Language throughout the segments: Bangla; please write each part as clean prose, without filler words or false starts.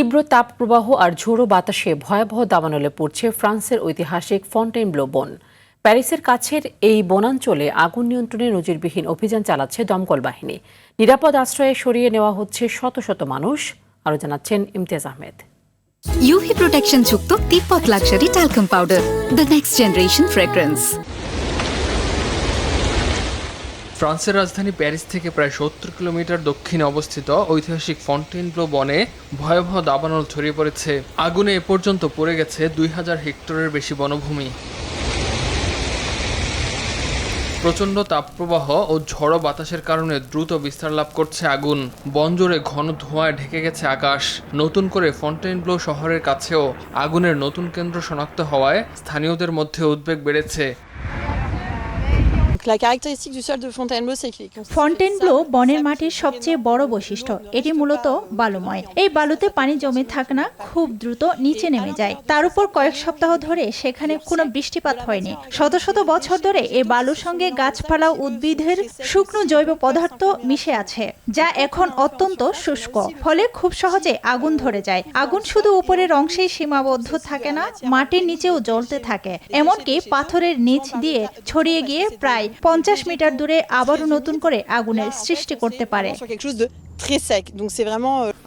তীব্র তাপপ্রবাহ আর ঝোড়ো বাতাসে ভয়াবহ দাবানলে পড়ছে ফ্রান্সের ঐতিহাসিক ফন্টেনব্লো বন। প্যারিসের কাছের এই বনাঞ্চলে আগুন নিয়ন্ত্রণে নজিরবিহীন অভিযান চালাচ্ছে দমকল বাহিনী। নিরাপদ আশ্রয়ে সরিয়ে নেওয়া হচ্ছে শত শত মানুষ। আরও জানাচ্ছেন ইমতিয়াজ আহমেদ। ইউভি প্রোটেকশন যুক্ত Tibet luxury talcum powder, the next generation fragrance. ফ্রান্সের রাজধানী প্যারিস থেকে প্রায় ৭০ কিলোমিটার দক্ষিণে অবস্থিত ঐতিহাসিক ফন্টেনব্লো বনে ভয়াবহ দাবানল ছড়িয়ে পড়েছে। আগুনে এ পর্যন্ত পড়ে গেছে ২,০০০ হেক্টরের বেশি বনভূমি। প্রচণ্ড তাপপ্রবাহ ও ঝড়ো বাতাসের কারণে দ্রুত বিস্তার লাভ করছে আগুন। বনজুড়ে ঘন ধোঁয়ায় ঢেকে গেছে আকাশ। নতুন করে ফন্টেনব্লো শহরের কাছেও আগুনের নতুন কেন্দ্র শনাক্ত হওয়ায় স্থানীয়দের মধ্যে উদ্বেগ বেড়েছে। ফন্টেনব্লো বনের মাটির সবচেয়ে বড় বৈশিষ্ট্য, এটি মূলত বালুময়। এই বালুতে পানি জমে থাকে না, খুব দ্রুত নিচে নেমে যায়। তার উপর কয়েক সপ্তাহ ধরে সেখানে কোনো বৃষ্টিপাত হয়নি। শত শত বছর ধরে এই বালুর সঙ্গে গাছপালা, উদ্ভিদের শুকনো জৈব পদার্থ মিশে আছে, যা এখন অত্যন্ত শুষ্ক। ফলে খুব সহজে আগুন ধরে যায়। আগুন শুধু উপরের অংশেই সীমাবদ্ধ থাকে না, মাটির নিচেও জ্বলতে থাকে। এমনকি পাথরের নিচ দিয়ে ছড়িয়ে গিয়ে প্রায় 50 মিটার দূরে আবারও নতুন করে আগুনের সৃষ্টি করতে পারে।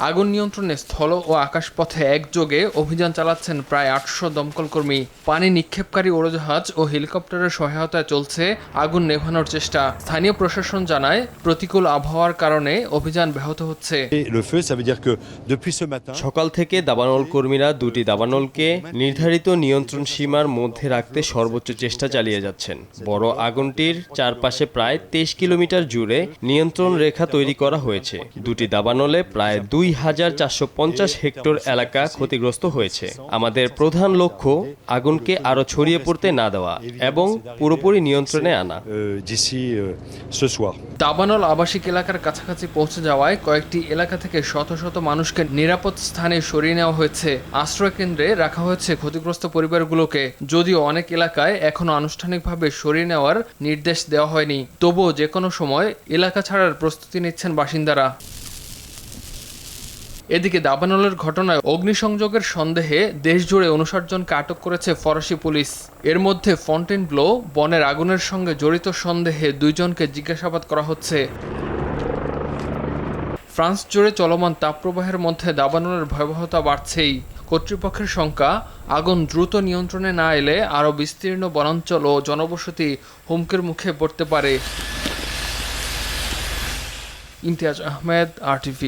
আগুন নিয়ন্ত্রণে স্থল ও আকাশপথে একযোগে অভিযান চালাচ্ছেন প্রায় ৮০০ দমকল কর্মী। পানি নিক্ষেপকারী উড়োজাহাজ ও হেলিকপ্টারের সহায়তায় চলছে আগুন নেভানোর চেষ্টা। স্থানীয় প্রশাসন জানায়, প্রতিকূল আবহাওয়ার কারণে অভিযান ব্যাহত হচ্ছে। সকাল থেকে দাবানল কর্মীরা দুটি দাবানলকে নির্ধারিত নিয়ন্ত্রণ সীমার মধ্যে রাখতে সর্বোচ্চ চেষ্টা চালিয়ে যাচ্ছেন। বড় আগুনটির চারপাশে প্রায় 23 কিলোমিটার জুড়ে নিয়ন্ত্রণ রেখা তৈরি করা হয়েছে। দুটি দাবানলে প্রায় ২,৪৫০ হেক্টর এলাকা ক্ষতিগ্রস্ত হয়েছে। আমাদের প্রধান লক্ষ্য আগুনকে আরো ছড়িয়ে পড়তে না দেওয়া এবং পুরোপুরি নিয়ন্ত্রণে আনা। দাবানল আবাসিক এলাকার কাছাকাছি পৌঁছে যাওয়ায় কয়েকটি এলাকা থেকে শত শত মানুষকে নিরাপদ স্থানে সরিয়ে নেওয়া হয়েছে। আশ্রয় কেন্দ্রে রাখা হয়েছে ক্ষতিগ্রস্ত পরিবারগুলোকে। যদিও অনেক এলাকায় এখনো আনুষ্ঠানিকভাবে সরিয়ে নেওয়ার নির্দেশ দেওয়া হয়নি, তবুও যে কোনো সময় এলাকা ছাড়ার প্রস্তুতি নিচ্ছেন বাসিন্দারা। এদিকে দাবানলের ঘটনায় অগ্নিসংযোগের সন্দেহে দেশজুড়ে ৫৯ জনকে আটক করেছে ফরাসি পুলিশ। এর মধ্যে ফন্টেনব্লো বনের আগুনের সঙ্গে জড়িত সন্দেহে ২ জনকে জিজ্ঞাসাবাদ করা হচ্ছে। ফ্রান্স জুড়ে চলমান তাপপ্রবাহের মধ্যে দাবানলের ভয়াবহতা বাড়ছেই। কর্তৃপক্ষের শঙ্কা, আগুন দ্রুত নিয়ন্ত্রণে না এলে আরও বিস্তীর্ণ বনাঞ্চল ও জনবসতি হুমকির মুখে পড়তে পারে। ইমতিয়াজ আহমেদ, RTV।